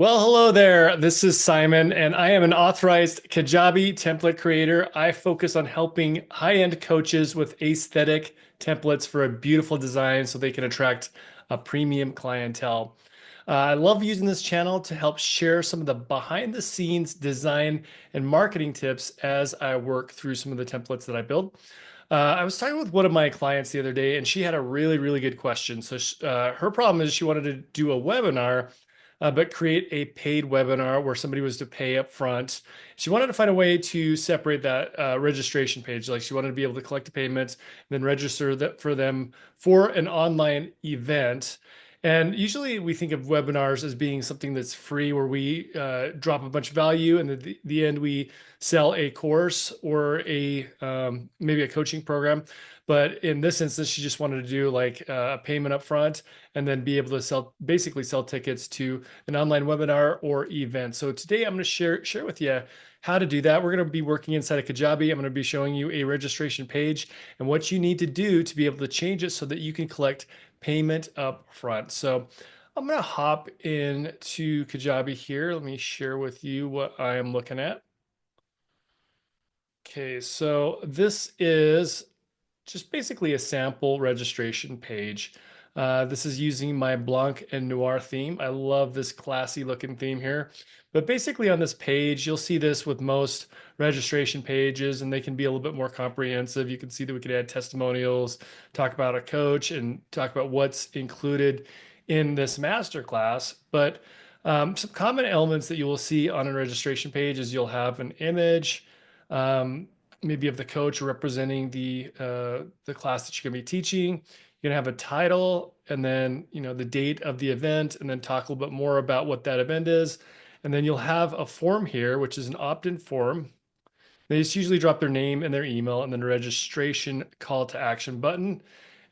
Well, hello there. This is Simon, and I am an authorized Kajabi template creator. I focus on helping high-end coaches with aesthetic templates for a beautiful design so they can attract a premium clientele. I love using this channel to help share some of the behind-the-scenes design and marketing tips as I work through some of the templates that I build. I was talking with one of my clients the other day, and she had a really good question. Her problem is she wanted to do a webinar, but create a paid webinar where somebody was to pay up front. She wanted to find a way to separate that registration page. Like she wanted to be able to collect a payment and then register that for them for an online event. And usually we think of webinars as being something that's free where we drop a bunch of value and at the end we sell a course or a maybe a coaching program. But in this instance, she just wanted to do like a payment up front and then be able to basically sell tickets to an online webinar or event. So today I'm going to share with you how to do that. We're going to be working inside of Kajabi. I'm going to be showing you a registration page and what you need to do to be able to change it so that you can collect payment up front. So I'm going to hop into Kajabi here. Let me share with you what I am looking at. Okay, so this is just basically a sample registration page. This is using my Blanc and Noir theme. I love this classy looking theme here. But basically on this page, you'll see this with most registration pages, and they can be a little bit more comprehensive. You can see that we could add testimonials, talk about a coach, and talk about what's included in this masterclass. But some common elements that you will see on a registration page is you'll have an image, maybe of the coach representing the class that you're going to be teaching. You're going to have a title and then, the date of the event, and then talk a little bit more about what that event is. And then you'll have a form here, which is an opt-in form. They just usually drop their name and their email and then a registration call to action button.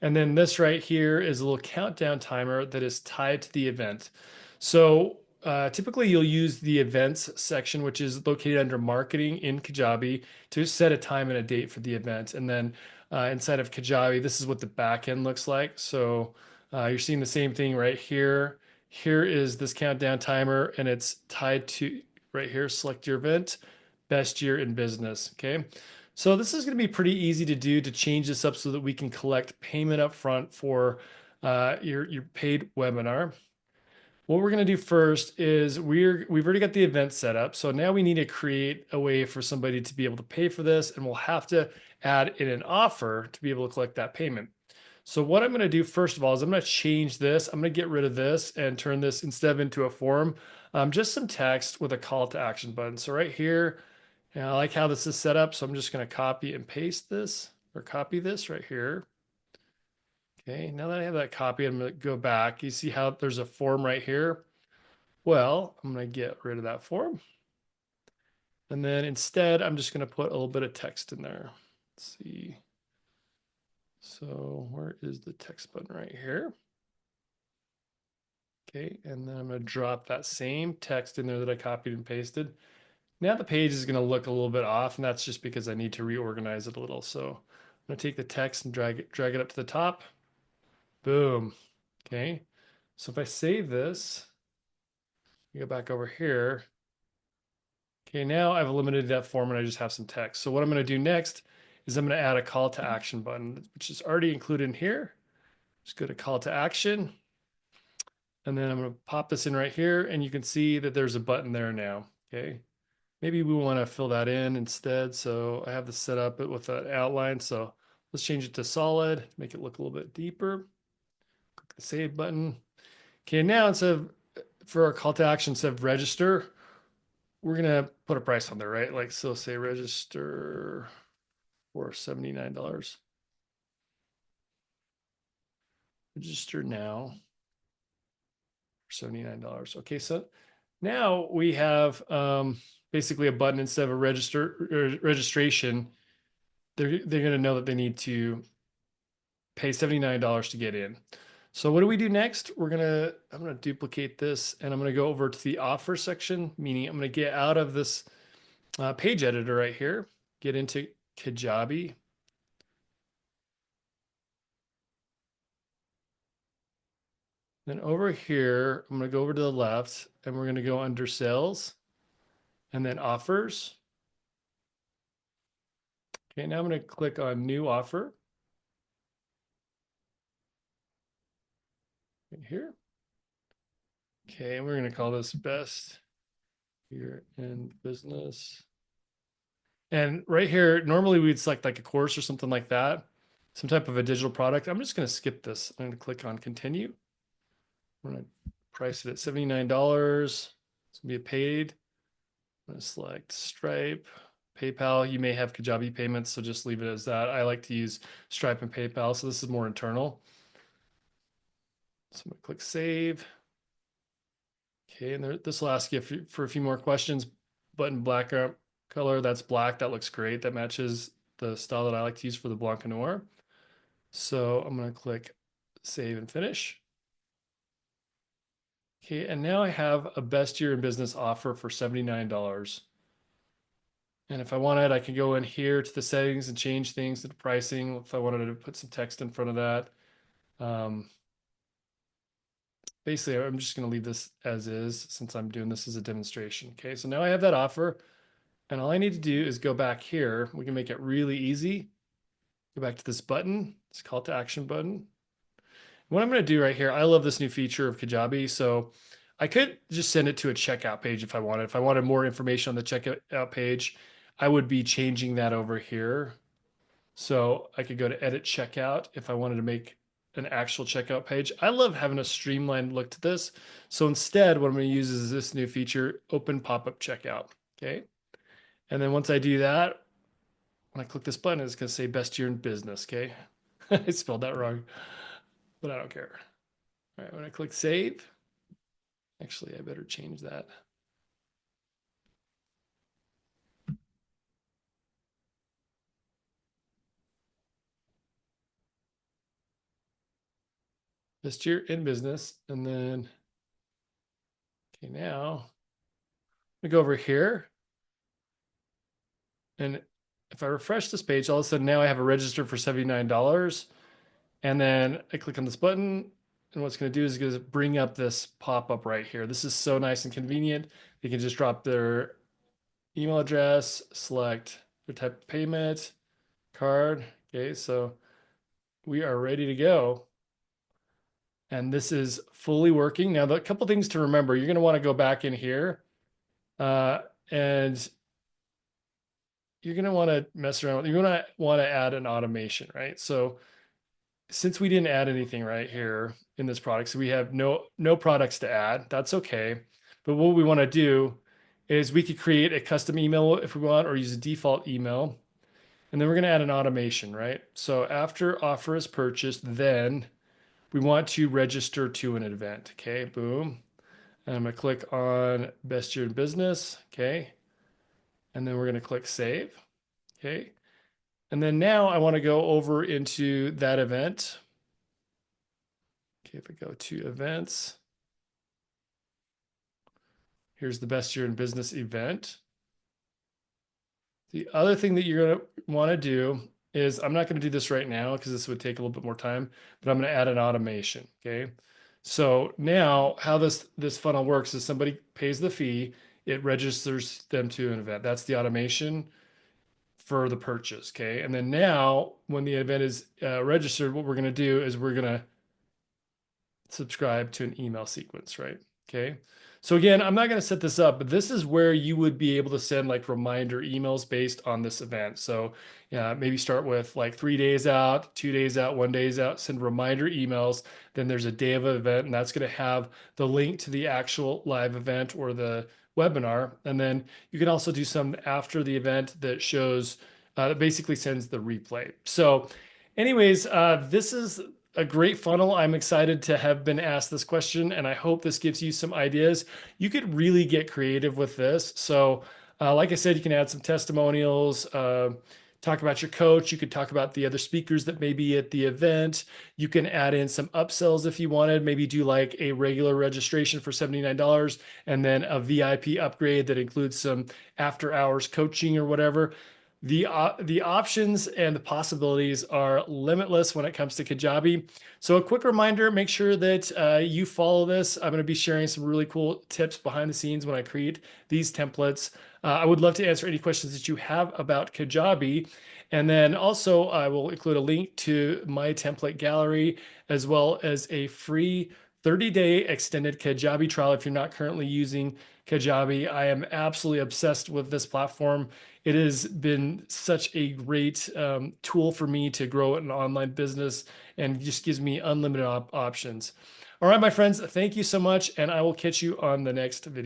And then this right here is a little countdown timer that is tied to the event. So typically you'll use the events section, which is located under marketing in Kajabi, to set a time and a date for the event. And then inside of Kajabi, this is what the back end looks like. So you're seeing the same thing right here. Here is this countdown timer, and it's tied to right here. Select your event, best year in business. Okay. So this is going to be pretty easy to do to change this up so that we can collect payment up front for your paid webinar. What we're going to do first is we've already got the event set up. So now we need to create a way for somebody to be able to pay for this, and we'll have to add in an offer to be able to collect that payment. So what I'm going to do first of all is I'm going to change this. I'm going to get rid of this and turn this instead of into a form, just some text with a call to action button. So right here, and I like how this is set up. So I'm just going to copy and paste this, or copy this right here. Okay, now that I have that copy, I'm going to go back. You see how there's a form right here? Well, I'm going to get rid of that form. And then instead, I'm just going to put a little bit of text in there. Let's see. So where is the text button? Right here. Okay, and then I'm going to drop that same text in there that I copied and pasted. Now the page is going to look a little bit off, and that's just because I need to reorganize it a little. So I'm going to take the text and drag it up to the top. Boom. Okay. So if I save this, go back over here. Okay, now I've eliminated that form and I just have some text. So what I'm going to do next is I'm going to add a call to action button, which is already included in here. Just go to call to action. And then I'm going to pop this in right here, and you can see that there's a button there now. Okay. Maybe we want to fill that in instead. So I have this set up with an outline. So let's change it to solid, make it look a little bit deeper. Click the save button. Okay, now for our call to action, instead of register, we're gonna put a price on there, right? Like, so say register for $79. Register now for $79. Okay, so now we have basically a button instead of a registration. They're gonna know that they need to pay $79 to get in. So what do we do next? I'm gonna duplicate this, and I'm gonna go over to the offer section, meaning I'm gonna get out of this page editor right here, get into Kajabi. Then over here, I'm going to go over to the left and we're going to go under sales and then offers. Okay, now I'm going to click on new offer right here. Okay, and we're going to call this best year in business. And right here, normally we'd select like a course or something like that, some type of a digital product. I'm just going to skip this. I'm going to click on continue. We're going to price it at $79. It's going to be a paid. I'm going to select Stripe, PayPal. You may have Kajabi payments, so just leave it as that. I like to use Stripe and PayPal, so this is more internal. So I'm going to click save. Okay, and this will ask you for a few more questions. Button black color, that's black. That looks great. That matches the style that I like to use for the Blanc Noir. So I'm going to click save and finish. Okay, and now I have a best year in business offer for $79. And if I wanted, I could go in here to the settings and change things to the pricing. If I wanted to put some text in front of that. Basically, I'm just going to leave this as is since I'm doing this as a demonstration. Okay, so now I have that offer. And all I need to do is go back here. We can make it really easy. Go back to this button, this call to action button. What I'm going to do right here, I love this new feature of Kajabi. So I could just send it to a checkout page if I wanted. If I wanted more information on the checkout page, I would be changing that over here. So I could go to edit checkout if I wanted to make an actual checkout page. I love having a streamlined look to this. So instead, what I'm going to use is this new feature, open pop-up checkout. Okay. And then once I do that, when I click this button, it's going to say best year in business. Okay. I spelled that wrong, but I don't care. All right. When I click save, actually, I better change that. Best year in business. And then, okay, now we go over here. And if I refresh this page, all of a sudden now I have a register for $79. And then I click on this button. And what's going to do is going to bring up this pop-up right here. This is so nice and convenient. They can just drop their email address, select their type of payment, card. Okay, so we are ready to go. And this is fully working. Now, a couple things to remember, you're going to want to go back in here and you're going to want to mess around with, you're going to want to add an automation, right? So since we didn't add anything right here in this product, so we have no products to add, that's okay. But what we want to do is we could create a custom email if we want, or use a default email. And then we're going to add an automation, right? So after offer is purchased, then we want to register to an event. Okay, boom. And I'm going to click on best year in business. Okay. And then we're going to click save. Okay. And then now I want to go over into that event. Okay, if I go to events, here's the best year in business event. The other thing that you're going to want to do is, I'm not going to do this right now because this would take a little bit more time, but I'm going to add an automation. Okay. So now how this funnel works is somebody pays the fee, it registers them to an event. That's the automation for the purchase. Okay. And then now when the event is registered, what we're going to do is we're going to subscribe to an email sequence, right? Okay. So again, I'm not going to set this up, but this is where you would be able to send like reminder emails based on this event. So yeah, maybe start with like 3 days out, 2 days out, 1 days out, send reminder emails. Then there's a day of an event, and that's going to have the link to the actual live event or the webinar. And then you can also do some after the event that shows, that basically sends the replay. So anyways, this is a great funnel. I'm excited to have been asked this question, and I hope this gives you some ideas. You could really get creative with this. So, like I said, you can add some testimonials, talk about your coach. You could talk about the other speakers that may be at the event. You can add in some upsells if you wanted, maybe do like a regular registration for $79 and then a VIP upgrade that includes some after hours coaching or whatever. The options and the possibilities are limitless when it comes to Kajabi. So a quick reminder, make sure that you follow this. I'm going to be sharing some really cool tips behind the scenes when I create these templates. I would love to answer any questions that you have about Kajabi. And then also I will include a link to my template gallery as well as a free 30-day extended Kajabi trial if you're not currently using Kajabi. I am absolutely obsessed with this platform. It has been such a great tool for me to grow an online business and just gives me unlimited options. All right, my friends, thank you so much, and I will catch you on the next video.